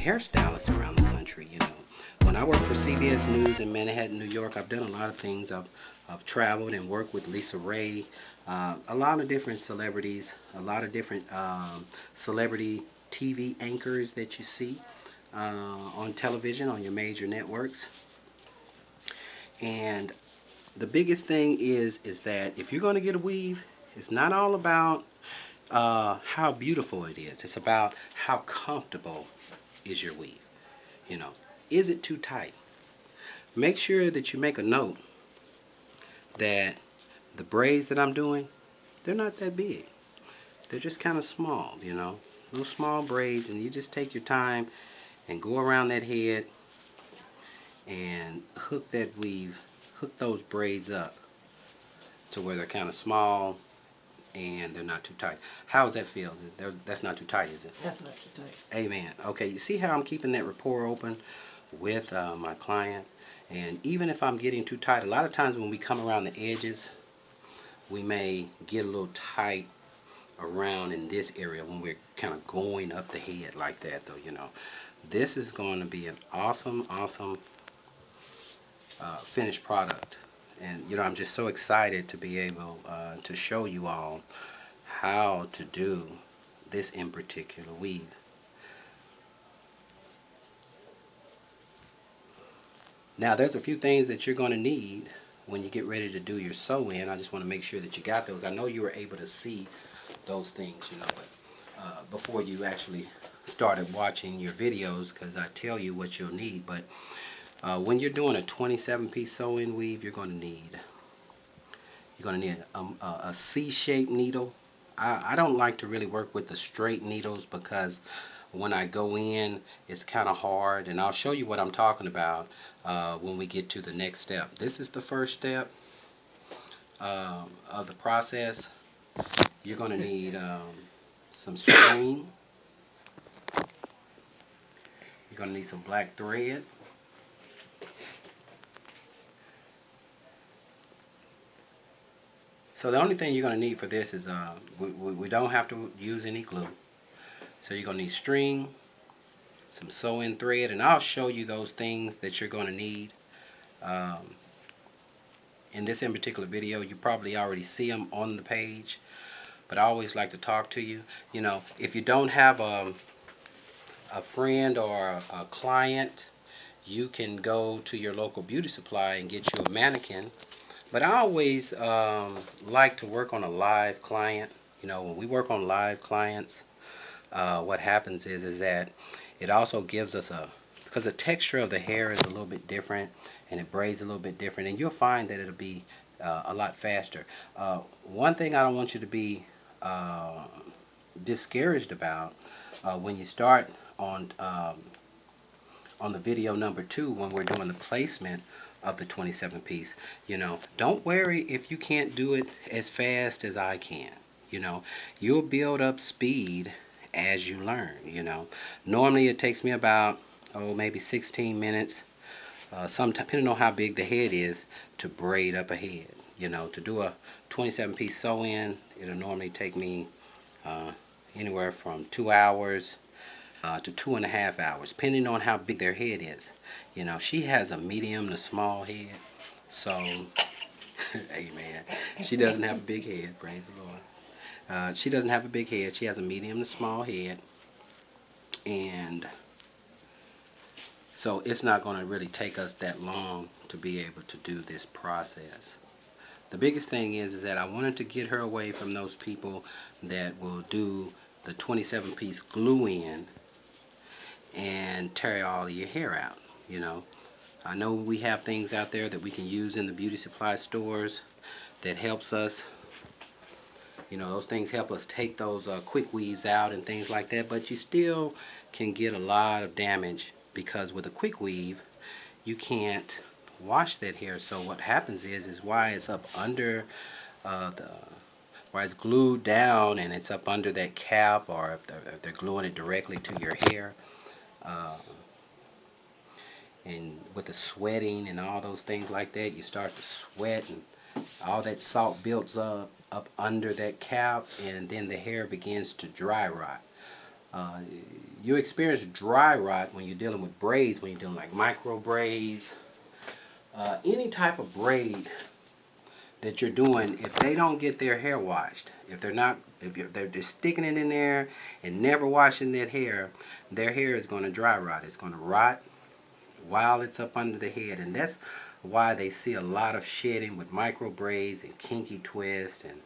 hairstylists around the country. When I worked for CBS News in Manhattan, New York, I've done a lot of things. I've traveled and worked with Lisa Ray, a lot of different celebrities, a lot of different celebrity TV anchors that you see on television on your major networks. And the biggest thing is that if you're going to get a weave, it's not all about how beautiful it is. It's about how comfortable is your weave. You know, is it too tight? Make sure that you make a note that the braids that I'm doing, they're not that big. They're just kind of small. Little small braids, and you just take your time and go around that head and hook that weave, hook those braids up to where they're kind of small and they're not too tight. How does that feel? That's not too tight, is it? That's not too tight. Amen. Okay, you see how I'm keeping that rapport open with my client? And even if I'm getting too tight, a lot of times when we come around the edges, we may get a little tight around in this area when we're kind of going up the head like that, though. This is going to be an awesome finished product. And I'm just so excited to be able to show you all how to do this in particular weave. Now there's a few things that you're going to need when you get ready to do your sew-in. I just want to make sure that you got those. I know you were able to see those things, but before you actually started watching your videos, because I tell you what you'll need. But when you're doing a 27-piece sew-in weave, you're going to need a C-shaped needle. I don't like to really work with the straight needles because when I go in, it's kind of hard, and I'll show you what I'm talking about when we get to the next step. This is the first step of the process. You're going to need some string. You're going to need some black thread. So the only thing you're going to need for this is we don't have to use any glue. So you're going to need string, some sew-in thread, and I'll show you those things that you're going to need. In this in particular video, you probably already see them on the page, but I always like to talk to you. If you don't have a friend or a client, you can go to your local beauty supply and get you a mannequin. But I always like to work on a live client. When we work on live clients, what happens is that it also gives us because the texture of the hair is a little bit different and it braids a little bit different, and you'll find that it'll be a lot faster. One thing I don't want you to be discouraged about when you start on the video number 2, when we're doing the placement of the 27-piece, don't worry if you can't do it as fast as I can. You'll build up speed as you learn. Normally it takes me about maybe 16 minutes, sometimes depending on how big the head is, to braid up a head. To do a 27-piece sew-in, it'll normally take me anywhere from 2 hours to 2.5 hours, depending on how big their head is. She has a medium to small head, so amen. She doesn't have a big head, praise the Lord. She doesn't have a big head. She has a medium to small head, and so it's not going to really take us that long to be able to do this process. The biggest thing is that I wanted to get her away from those people that will do the 27-piece glue-in and tear all of your hair out. I know we have things out there that we can use in the beauty supply stores that helps us. Those things help us take those quick weaves out and things like that, but you still can get a lot of damage because with a quick weave you can't wash that hair. So what happens is why it's up under why it's glued down and it's up under that cap, or if they're gluing it directly to your hair, and with the sweating and all those things like that, you start to sweat and all that salt builds up under that cap, and then the hair begins to dry rot. Uh, you experience dry rot when you're dealing with braids, when you're doing like micro braids, any type of braid that you're doing. If they don't get their hair washed, if they're not, if they're just sticking it in there and never washing that hair, their hair is going to dry rot. It's going to rot while it's up under the head, and that's why they see a lot of shedding with micro braids and kinky twists and